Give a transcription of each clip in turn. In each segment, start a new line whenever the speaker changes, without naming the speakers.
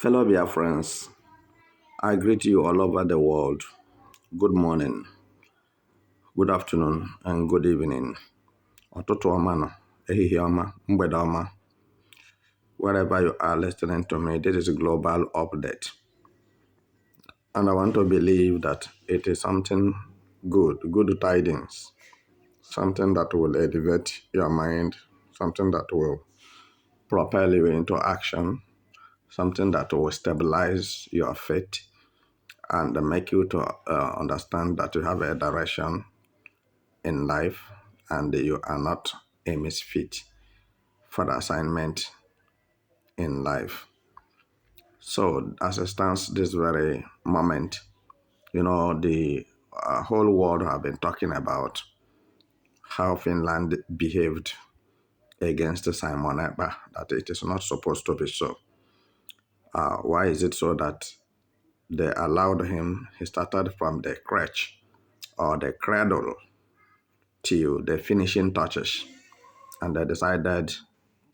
Fellow Biafrans, I greet you all over the world. Good morning, good afternoon, and good evening. Ụtụtụ ọma nọ, ehihie ọma, mgbede ọma. Wherever you are listening to me, this is a global update. And I want to believe that it is something good tidings, something that will elevate your mind, something that will propel you into action, something that will stabilize your faith and make you to understand that you have a direction in life and you are not a misfit for the assignment in life. So as it stands this very moment, the whole world have been talking about how Finland behaved against Simon Ekpa, that it is not supposed to be so. Why is it so that they allowed him? He started from the crutch or the cradle till the finishing touches, and they decided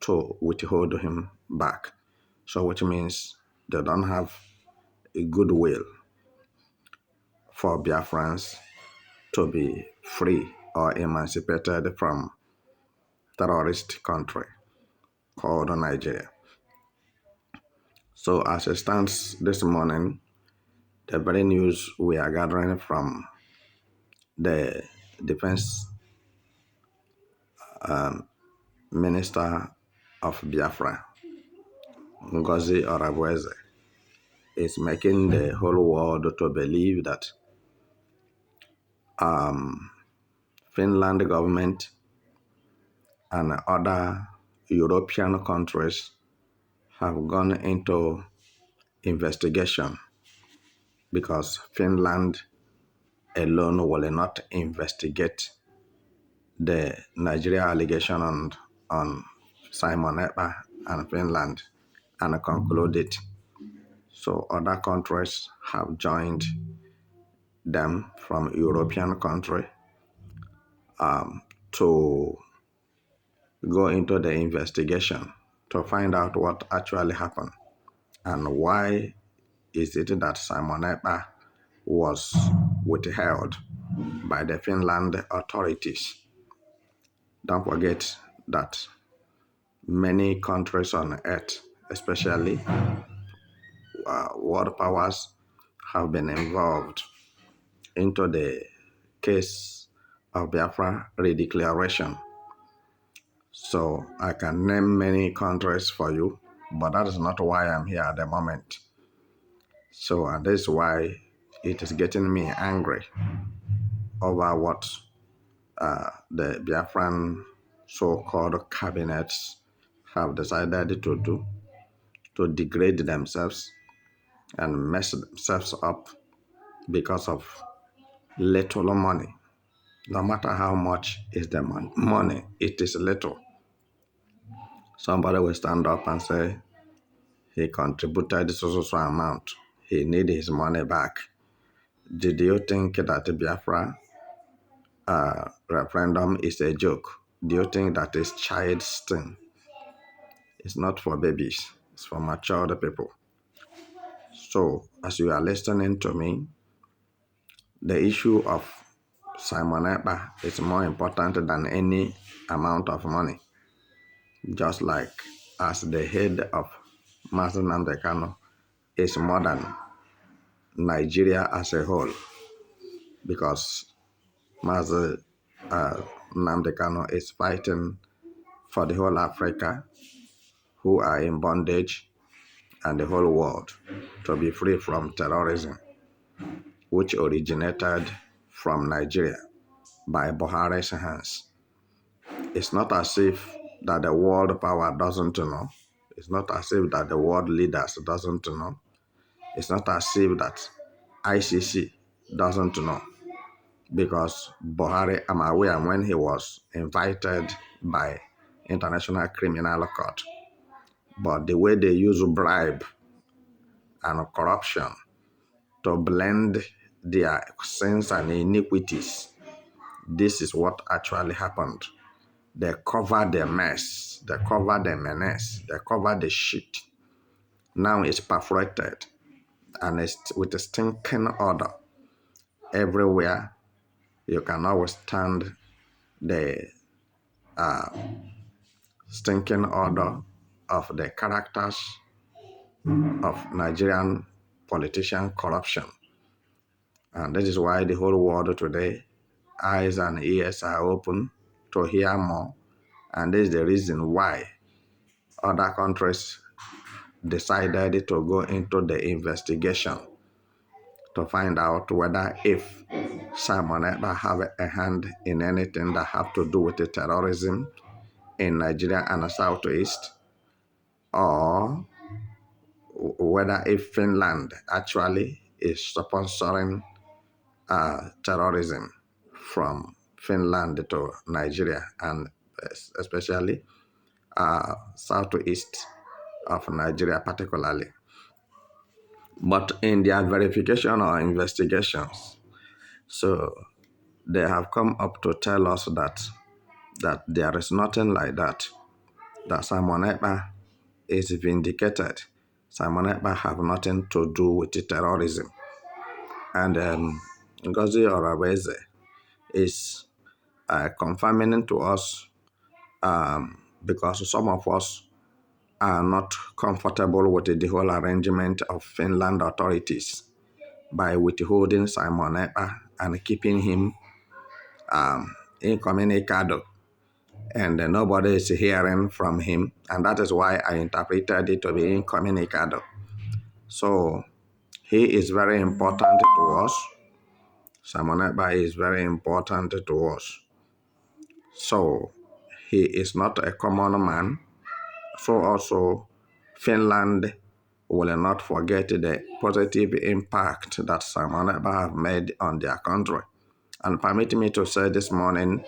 to withhold him back. So which means they don't have a goodwill for Biafrans to be free or emancipated from terrorist country called Nigeria. So as it stands this morning, the very news we are gathering from the defense minister of Biafra, Ngozi Orabueze, is making the whole world to believe that Finland government and other European countries have gone into investigation because Finland alone will not investigate the Nigeria allegation on Simon Ekpa and Finland and conclude it. So other countries have joined them from European country to go into the investigation to find out what actually happened and why is it that Simon Ekpa was withheld by the Finland authorities. Don't forget that many countries on earth, especially world powers, have been involved into the case of Biafra redeclaration. So I can name many countries for you, but that is not why I'm here at the moment. So and this is why it is getting me angry over what the Biafran so-called cabinets have decided to do to degrade themselves and mess themselves up because of little money. No matter how much is the money, it is little. Somebody will stand up and say, he contributed so amount. He need his money back. Did you think that the Biafra referendum is a joke? Do you think that is child's thing? It's not for babies. It's for mature people. So as you are listening to me, the issue of Simon Ekpa is more important than any amount of money. Just like as the head of Master Nnamdi Kanu is more than Nigeria as a whole, because Master Nnamdi Kanu is fighting for the whole Africa who are in bondage and the whole world to be free from terrorism, which originated from Nigeria by Buhari's hands. It's not as if that the world power doesn't know. It's not as if that the world leaders doesn't know. It's not as if that ICC doesn't know. Because Buhari, I'm aware when he was invited by International Criminal Court, but the way they use bribe and corruption to blend their sins and iniquities, this is what actually happened. They cover the mess, they cover the menace, they cover the shit now it's perforated and it's with a stinking odor everywhere. You cannot withstand the stinking odor of the characters of Nigerian politician corruption. And this is why the whole world today, eyes and ears are open to hear more. And this is the reason why other countries decided to go into the investigation to find out whether if Simon Ekpa have a hand in anything that have to do with the terrorism in Nigeria and the Southeast, or whether if Finland actually is sponsoring terrorism from Finland to Nigeria, and especially southeast of Nigeria particularly. But in their verification or investigations, so they have come up to tell us that there is nothing like that Simon Ekpa is vindicated. Simon Ekpa have nothing to do with the terrorism. And Ngozi Oraweze is confirming to us because some of us are not comfortable with the whole arrangement of Finland authorities by withholding Simon Ekpa and keeping him incommunicado. And nobody is hearing from him. And that is why I interpreted it to be incommunicado. So he is very important to us. Simon Ekpa is very important to us. So he is not a common man. So also Finland will not forget the positive impact that Simon Ekpa have made on their country. And permit me to say this morning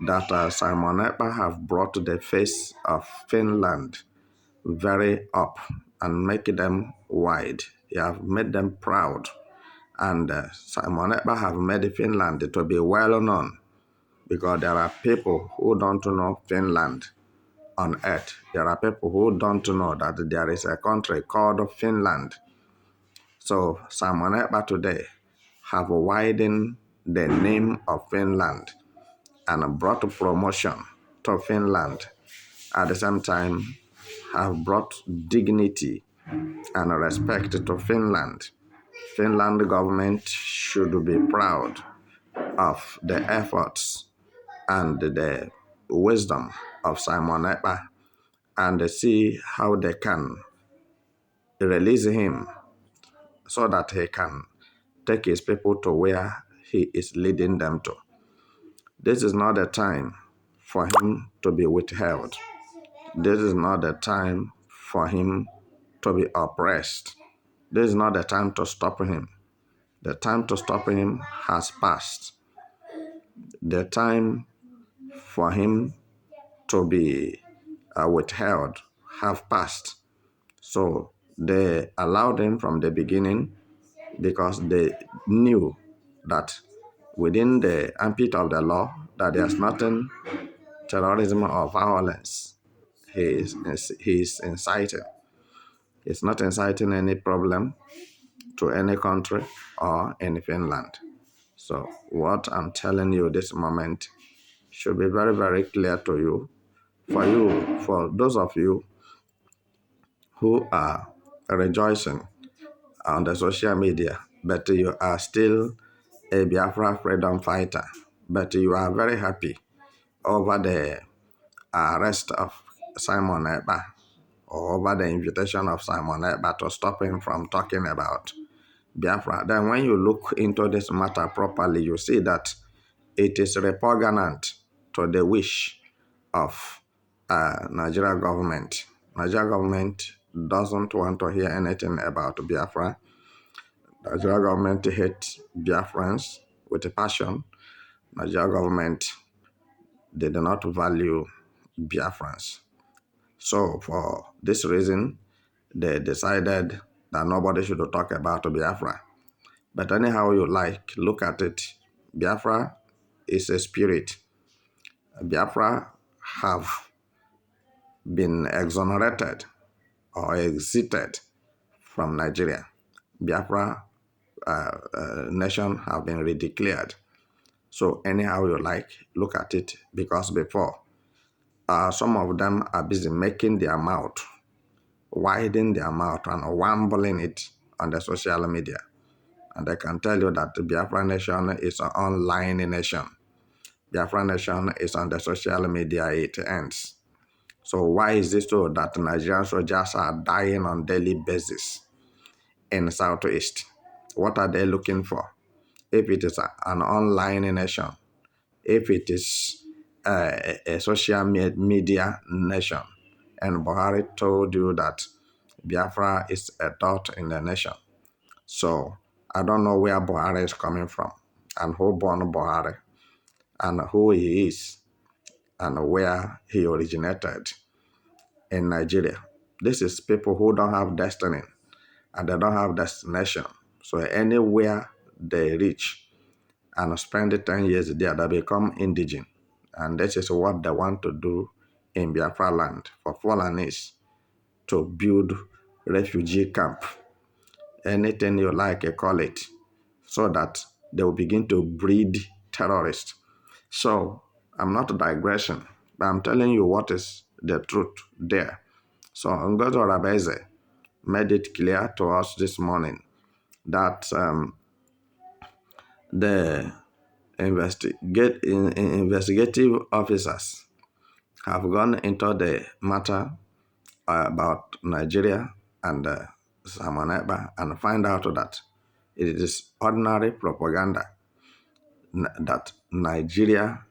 that Simon Ekpa have brought the face of Finland very up and make them wide. He have made them proud. And Simon Ekpa have made Finland to be well known, because there are people who don't know Finland on earth. There are people who don't know that there is a country called Finland. So Simon Ekpa today have widened the name of Finland and brought promotion to Finland. At the same time, have brought dignity and respect to Finland. Finland government should be proud of the efforts and the wisdom of Simon Ekpa, and see how they can release him so that he can take his people to where he is leading them to. This is not the time for him to be withheld. This is not the time for him to be oppressed. This is not the time to stop him. The time to stop him has passed. The time for him to be withheld have passed. So they allowed him from the beginning because they knew that within the ambit of the law that there's nothing terrorism or violence he is inciting. It's not inciting any problem to any country or in Finland. So what I'm telling you this moment should be very, very clear to you. For those of you who are rejoicing on the social media, but you are still a Biafra freedom fighter, but you are very happy over the arrest of Simon Ekpa, or over the invitation of Simon Ekpa to stop him from talking about Biafra. Then when you look into this matter properly, you see that it is repugnant to the wish of Nigeria government. Nigeria government doesn't want to hear anything about Biafra. Nigeria government hates Biafrans with a passion. Nigeria government, they do not value Biafrans. So for this reason, they decided that nobody should talk about Biafra. But anyhow you like, look at it. Biafra is a spirit. Biafra have been exonerated or exited from Nigeria. Biafra nation have been redeclared. So anyhow you like, look at it, because before, some of them are busy making their mouth, widening their mouth and wambling it on the social media. And I can tell you that the Biafra nation is an online nation. Biafra nation is on the social media, it ends. So why is it so that Nigerian soldiers are dying on daily basis in Southeast? What are they looking for? If it is an online nation, if it is a social media nation, and Buhari told you that Biafra is a dot in the nation. So I don't know where Buhari is coming from, and who born Buhari, and who he is, and where he originated in Nigeria. This is people who don't have destiny, and they don't have destination. So anywhere they reach and spend 10 years there, they become indigent. And this is what they want to do in Biafra land for Fulanese, to build refugee camp, anything you like, call it, so that they will begin to breed terrorists. So I'm not digressing, but I'm telling you what is the truth there. So Ngozi Rabeze made it clear to us this morning that the investigative officers have gone into the matter about Nigeria and Simon Ekpa and find out that it is ordinary propaganda that Nigeria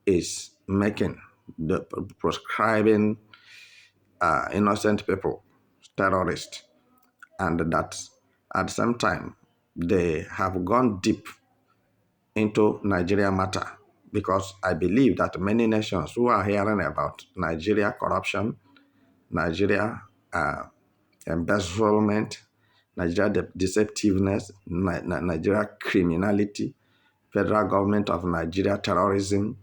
is making, the proscribing innocent people, terrorists, and that at the same time they have gone deep into Nigeria matter, because I believe that many nations who are hearing about Nigeria corruption, Nigeria embezzlement, Nigeria deceptiveness, Nigeria criminality, federal government of Nigeria terrorism.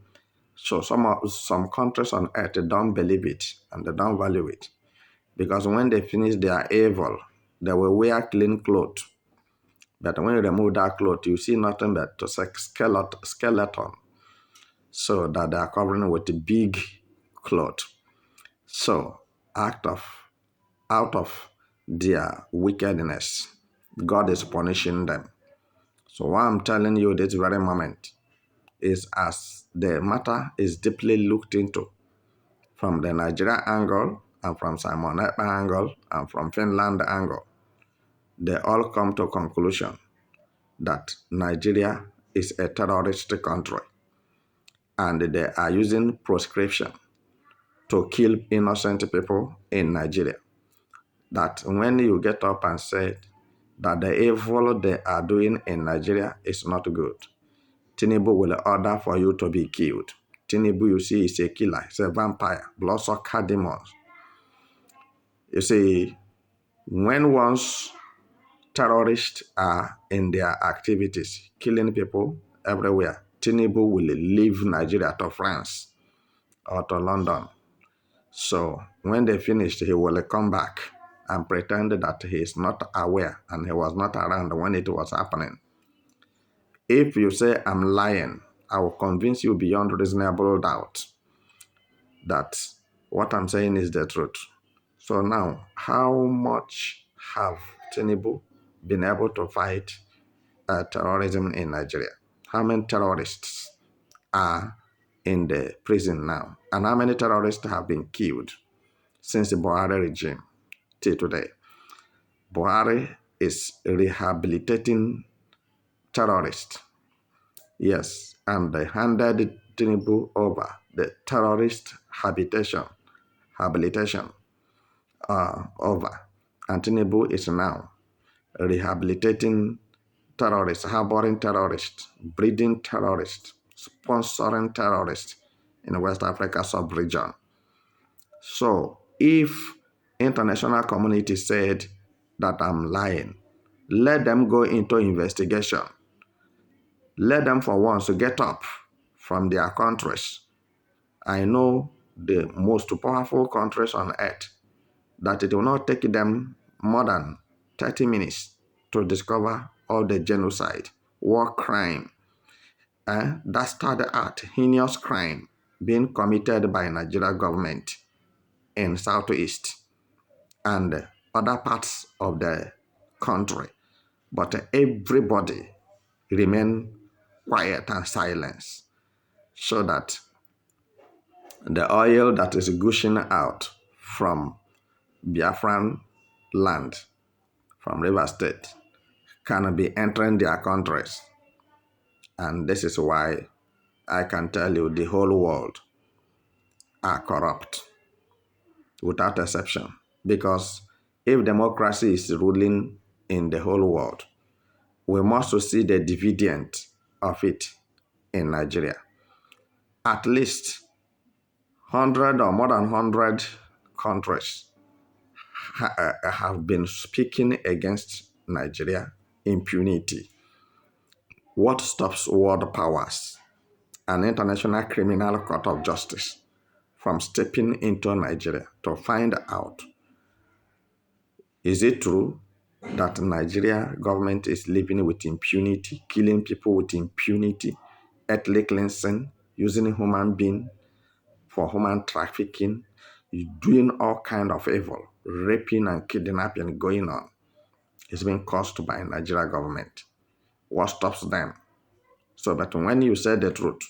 So some countries on earth don't believe it and they don't value it, because when they finish their evil, they will wear clean clothes. But when you remove that cloth, you see nothing but a skeleton. So that they are covering with a big cloth. So out of their wickedness, God is punishing them. So what I'm telling you this very moment is, as the matter is deeply looked into from the Nigeria angle and from Simon Ekpa angle and from Finland angle, they all come to a conclusion that Nigeria is a terrorist country, and they are using proscription to kill innocent people in Nigeria. That when you get up and say that the evil they are doing in Nigeria is not good, Tinubu will order for you to be killed. Tinubu, you see, is a killer, he's a vampire, bloodsucker demons. You see, when once terrorists are in their activities, killing people everywhere, Tinubu will leave Nigeria to France or to London. So when they finished, he will come back and pretend that he is not aware and he was not around when it was happening. If you say I'm lying, I will convince you beyond reasonable doubt that what I'm saying is the truth. So now, how much have Tinubu been able to fight terrorism in Nigeria? How many terrorists are in the prison now? And how many terrorists have been killed since the Buhari regime till today? Buhari is rehabilitating terrorists. Yes, and they handed Tinubu over the terrorist habilitation over. And Tinubu is now rehabilitating terrorists, harboring terrorists, breeding terrorists, sponsoring terrorists in the West Africa sub-region. So if international community said that I'm lying, let them go into investigation. Let them for once get up from their countries. I know the most powerful countries on earth, that it will not take them more than 30 minutes to discover all the genocide, war crime, dastard act, heinous crime being committed by Nigeria government in Southeast and other parts of the country. But everybody remain quiet and silent so that the oil that is gushing out from Biafran land, from River State, can be entering their countries. And this is why I can tell you the whole world are corrupt without exception. Because if democracy is ruling in the whole world, we must see the dividend of it in Nigeria. At least 100 or more than 100 countries have been speaking against Nigeria impunity. What stops world powers and International Criminal Court of Justice from stepping into Nigeria to find out, is it true that Nigeria government is living with impunity, killing people with impunity, ethnic cleansing, using human being for human trafficking, doing all kind of evil, raping and kidnapping going on? It's being caused by Nigeria government. What stops them? So that when you say the truth,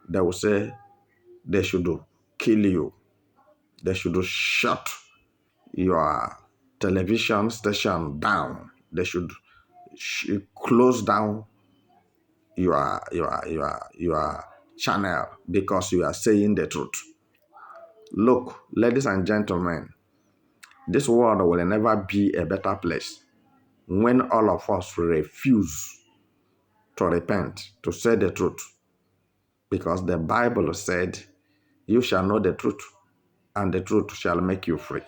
they will say they should kill you. They should shut your television station down. They should close down your channel because you are saying the truth. Look, ladies and gentlemen, this world will never be a better place when all of us refuse to repent, to say the truth. Because the Bible said, you shall know the truth, and the truth shall make you free.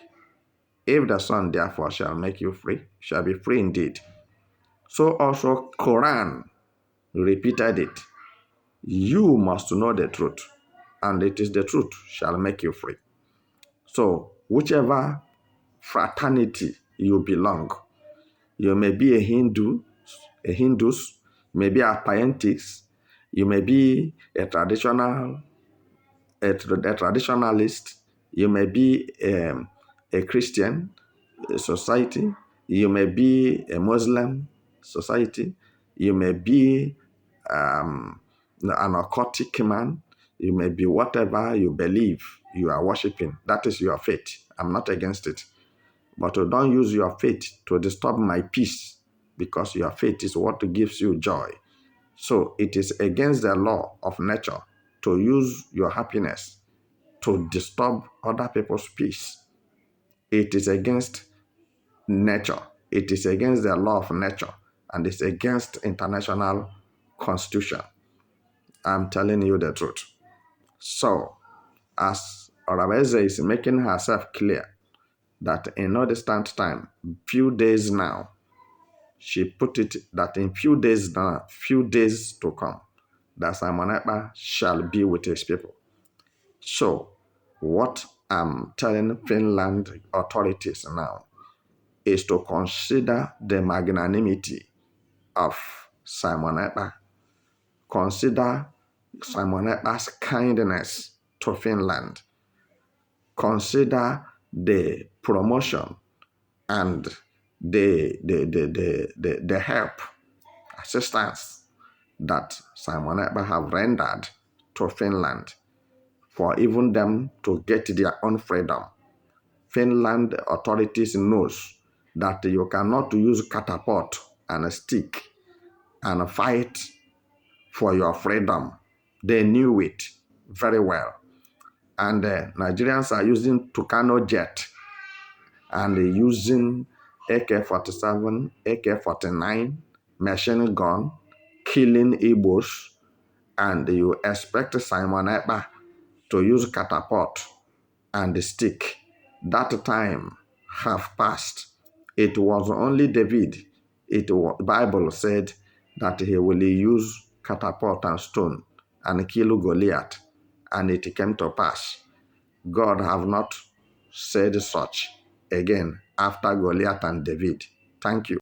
If the Son therefore shall make you free, shall be free indeed. So also Quran repeated it. You must know the truth, and it is the truth shall make you free. So whichever fraternity you belong, you may be a Hindus, you may be a Pietists, you may be a traditionalist, you may be a Christian society, you may be a Muslim society, you may be an occultic man, you may be whatever you believe you are worshiping. That is your faith. I'm not against it. But don't use your faith to disturb my peace, because your faith is what gives you joy. So it is against the law of nature to use your happiness to disturb other people's peace. It is against nature. It is against the law of nature, and it's against international constitution. I'm telling you the truth. So, as Orabeze is making herself clear that in no distant time, few days now, she put it that in few days to come, that Simon Ekpa shall be with his people. So, what I'm telling Finland authorities now is to consider the magnanimity of Simon Ekpa. Consider Simon Ekpa's kindness to Finland. Consider the promotion and the help, assistance that Simon Ekpa have rendered to Finland for even them to get their own freedom. Finland authorities knows that you cannot use catapult and a stick and fight for your freedom. They knew it very well. And Nigerians are using Tucano jet and using AK-47, AK-49, machine gun, killing Igbos, and you expect Simon Ekpa to use catapult and the stick. That time have passed. It was only David. The Bible said that he will use catapult and stone and kill Goliath, and it came to pass. God have not said such again after Goliath and David. Thank you.